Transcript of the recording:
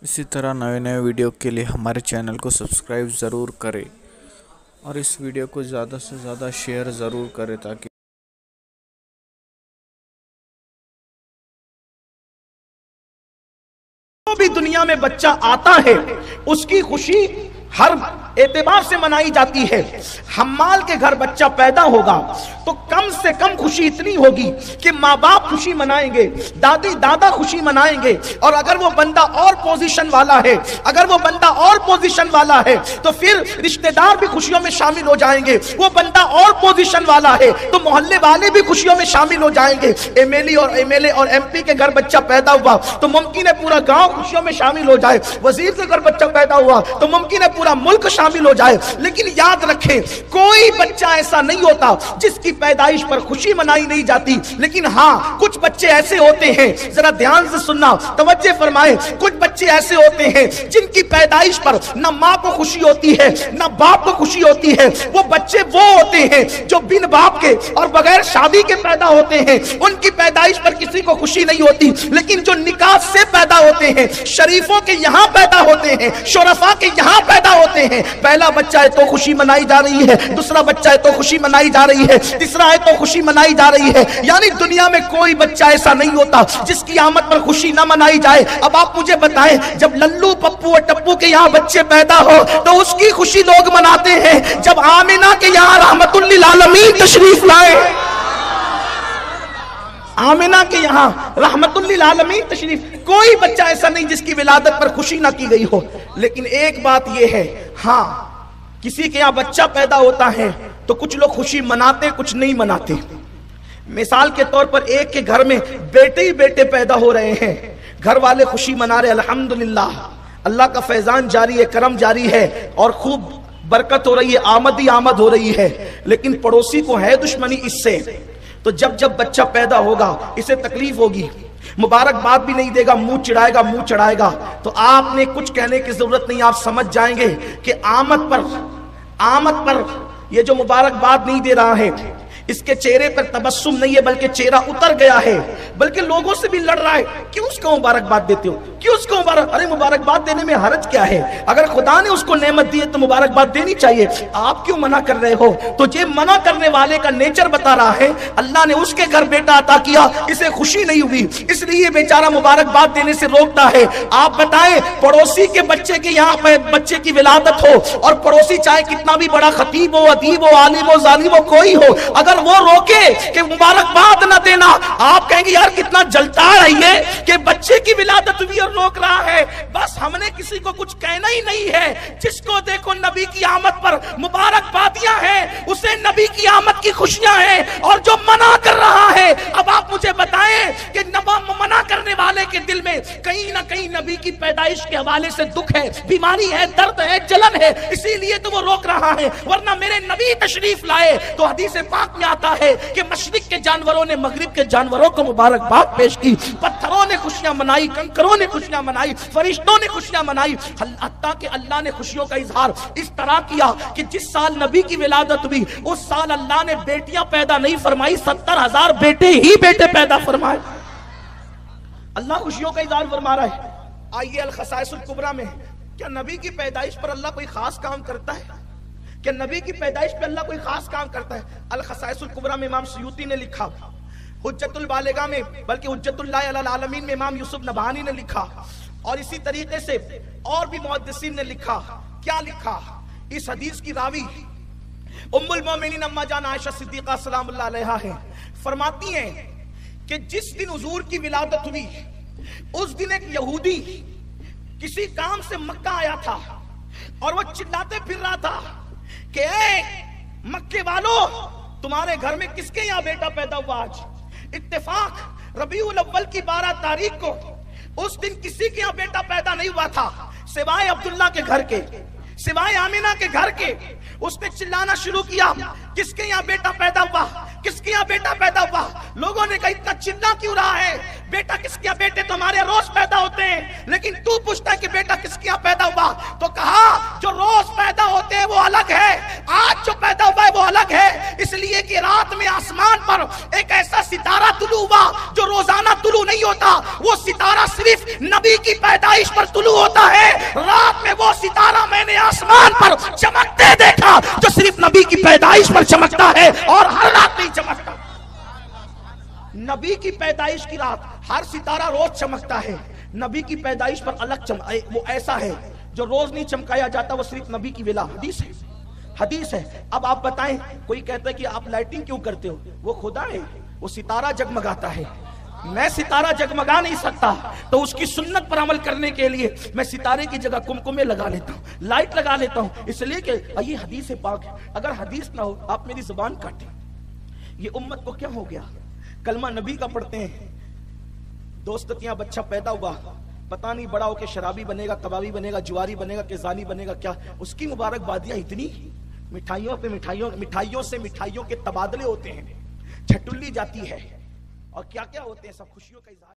इसी तरह नए नए वीडियो के लिए हमारे चैनल को सब्सक्राइब ज़रूर करें और इस वीडियो को ज़्यादा से ज़्यादा शेयर ज़रूर करें ताकि भी दुनिया में बच्चा आता है उसकी खुशी हर एतबार से मनाई जाती है। हम्माल के घर बच्चा पैदा होगा तो कम से कम खुशी इतनी होगी कि माँ बाप खुशी मनाएंगे, दादी दादा खुशी मनाएंगे। और अगर वो बंदा और पोजीशन वाला है, तो फिर रिश्तेदार भी खुशियों में शामिल हो जाएंगे। वो बंदा और पोजीशन वाला है तो मोहल्ले वाले भी खुशियों में शामिल हो जाएंगे। एमएलए और एमपी के घर बच्चा पैदा हुआ तो मुमकिन है पूरा गांव खुशियों में शामिल हो जाए। वजीर के घर बच्चा पैदा हुआ तो मुमकिन है पूरा मुल्क शामिल हो जाए। लेकिन याद रखें, कोई बच्चा ऐसा नहीं होता जिसकी पैदाइश पर खुशी मनाई नहीं जाती। लेकिन हाँ, कुछ बच्चे ऐसे होते हैं, जरा ध्यान से सुनना, तवज्जो फरमाएं। कुछ बच्चे ऐसे होते हैं जिनकी पैदाइश पर न माँ को खुशी होती है न बाप को खुशी होती है। वो बच्चे वो होते हैं जो बिन बाप के और बगैर शादी के पैदा होते हैं। उनकी पैदाइश पर किसी को खुशी नहीं होती। लेकिन जो निकाह से पैदा होते हैं, शरीफों के यहाँ पैदा होते हैं, शोरफा के यहाँ पैदा होते हैं, पहला बच्चा है तो खुशी मनाई जा रही है, दूसरा बच्चा है तो खुशी मनाई जा रही है, तीसरा है तो खुशी मनाई जा रही है। यानी दुनिया में कोई बच्चा ऐसा नहीं होता जिसकी आमद पर खुशी ना मनाई जाए। अब आप मुझे बताएं, जब लल्लू पप्पू और टप्पू के यहाँ बच्चे पैदा हो तो उसकी खुशी लोग मनाते हैं। जब आमिना के यहाँ रहमतुल लिल आलमीन तशरीफ लाए, आमिना के यहाँ रहमतुल लिल आलमीन तशरीफ, कोई बच्चा ऐसा नहीं जिसकी विलादत पर खुशी ना की गई हो। लेकिन एक बात यह है, हाँ, किसी के यहाँ बच्चा पैदा होता है तो कुछ लोग खुशी मनाते, कुछ नहीं मनाते। मिसाल के तौर पर एक के घर में बेटे ही बेटे पैदा हो रहे हैं, घर वाले खुशी मना रहे, अल्हम्दुलिल्लाह, अल्लाह का फैजान जारी है, करम जारी है और खूब बरकत हो रही है, आमद ही आमद हो रही है। लेकिन पड़ोसी को है दुश्मनी इससे, तो जब जब बच्चा पैदा होगा इसे तकलीफ होगी, मुबारकबाद भी नहीं देगा, मुंह चढ़ाएगा। तो आपने कुछ कहने की जरूरत नहीं, आप समझ जाएंगे कि आमद पर ये जो मुबारकबाद नहीं दे रहा है, इसके चेहरे पर तबस्सुम नहीं है बल्कि चेहरा उतर गया है, बल्कि लोगों से भी लड़ रहा है। क्यों उसको मुबारकबाद देते हो, क्यों उसको अरे मुबारकबाद देने में हरज क्या है? अगर खुदा ने उसको नेमत दी है तो मुबारकबाद देनी चाहिए, आप क्यों मना कर रहे हो? तो ये मना करने वाले का नेचर बता रहा है, अल्लाह ने उसके घर बेटा अता किया, इसे खुशी नहीं हुई, इसलिए बेचारा मुबारकबाद देने से रोकता है। आप बताएं, पड़ोसी के बच्चे के यहाँ पे बच्चे की विलादत हो और पड़ोसी चाहे कितना भी बड़ा खतीब हो, अदीब हो, आलिम हो, जालिम हो, कोई हो, अगर वो रोके कि मुबारकबाद न देना, आप कहेंगे यार कितना जलता है ये कि बच्चे की विलादत हुई और रोक रहा है। बस हमने किसी को कुछ कहना ही नहीं है। जिसको देखो नबी की आमद पर मुबारकबादियां हैं, उसे नबी की आमद की खुशियां हैं। और जो मना कर रहा है, अब आप मुझे बताएं कि मना करने वाले के दिल में कहीं ना कहीं नबी की पैदाइश के हवाले से दुख है, बीमारी है, दर्द है, जलन है, इसीलिए तो वो रोक रहा है। वरना मेरे नबी तशरीफ लाए तो हदीस पाक में आता है कि मशरिक के जानवरों ने मगरिब के जानवरों को मुबारकबाद पेश की, पत्थरों ने खुशियां मनाई, कंकरों ने खुशियां मनाई, फरिश्तों ने खुशियां मनाई। हत्ता कि अल्लाह ने खुशियों का इजहार इस तरह किया कि जिस साल नबी की विलादत हुई उस साल अल्लाह ने बेटियां पैदा नहीं फरमाई, 70,000 बेटे ही बेटे पैदा फरमाए। अल्लाह खुशियों का इजहार फरमा रहा है। आइए अल खसाइसुल कुबरा में, क्या नबी की पैदाइश पर अल्लाह कोई खास काम करता है? क्या नबी की पैदाइश पे अल्लाह कोई खास काम करता है? अल खसाइसुल कुबरा में इमाम सुयूती ने लिखा, हुज्जतुल बालिगा में, बल्कि हुज्जतुल्लाह अलल आलमीन में इमाम यूसुफ नबहानी ने लिखा, और इसी तरीके से और भी मुहद्दिसीन ने लिखा। क्या लिखा? इस हदीस की रावी उम्मुल मोमिनीन अम्मा जान आयशा सिद्दीका सलामुल्लाह अलैहा है, फरमाती हैं कि जिस दिन हुजूर की विलादत हुई उस दिन एक यहूदी किसी काम से मक्का आया था और वो चिल्लाते फिर रहा था कि ए मक्के वालों, तुम्हारे घर में किसके यहाँ बेटा पैदा हुआ आज? इत्तेफाक रबीउल अव्वल की 12 तारीख को उस दिन किसी के यहाँ बेटा पैदा नहीं हुआ था सिवाय अब्दुल्ला के घर के, सिवाय आमिना के घर के। उसने चिल्लाना शुरू किया, किसके यहाँ बेटा पैदा हुआ, किसके यहाँ बेटा पैदा हुआ? लोगों ने कहा इतना चिल्ला क्यों रहा है, बेटा किसके यहाँ? बेटे तो हमारे रोज पैदा होते हैं, लेकिन तू पूछता है कि बेटा किसके यहाँ पैदा हुआ? तो कहा जो रोज पैदा होते हैं वो अलग है, आज जो पैदा हुआ है वो अलग है। इसलिए कि रात में आसमान पर एक ऐसा सितारा तुलू हुआ जो روزانہ طلوع نہیں ہوتا، وہ ستارہ صرف نبی کی پیدائش پر طلوع ہوتا ہے۔ رات میں وہ ستارہ میں نے آسمان پر چمکتے دیکھا جو صرف نبی کی پیدائش پر چمکتا ہے اور ہر رات نہیں چمکتا۔ نبی کی پیدائش کی رات ہر ستارہ روز چمکتا ہے، نبی کی پیدائش پر الگ وہ ایسا ہے جو روز نہیں چمکایا جاتا، وہ صرف نبی کی ولا۔ حدیث ہے۔ اب آپ بتائیں، کوئی کہتا ہے کہ آپ لائٹنگ کیوں کرتے ہو؟ وہ خدا ہے، وہ ستارہ جگمگاتا ہے، میں ستارہ جگمگا نہیں سکتا، تو اس کی سنت پر عمل کرنے کے لیے میں ستارے کی جگہ کمکمے لگا لیتا ہوں، لائٹ لگا لیتا ہوں، اس لیے کہ یہ حدیث پاک ہے۔ اگر حدیث نہ ہو آپ میری زبان کاٹیں۔ یہ امت کو کیا ہو گیا؟ کلمہ نبی کا پڑھتے ہیں، دوست کے یہاں بچہ پیدا ہوا، پتہ نہیں بڑا ہو کے شرابی بنے گا، کبابی بنے گا، جواری بنے گا کہ زانی بنے گا، کیا اس کی مبارکبادیاں اتنی، مٹھائیوں پہ مٹھائیوں سے مٹھائیوں کے تبادلے ہوتے ہیں، چھٹلی جاتی ہے، اور کیا کیا ہوتے ہیں، سب خوشیوں کا اظہار۔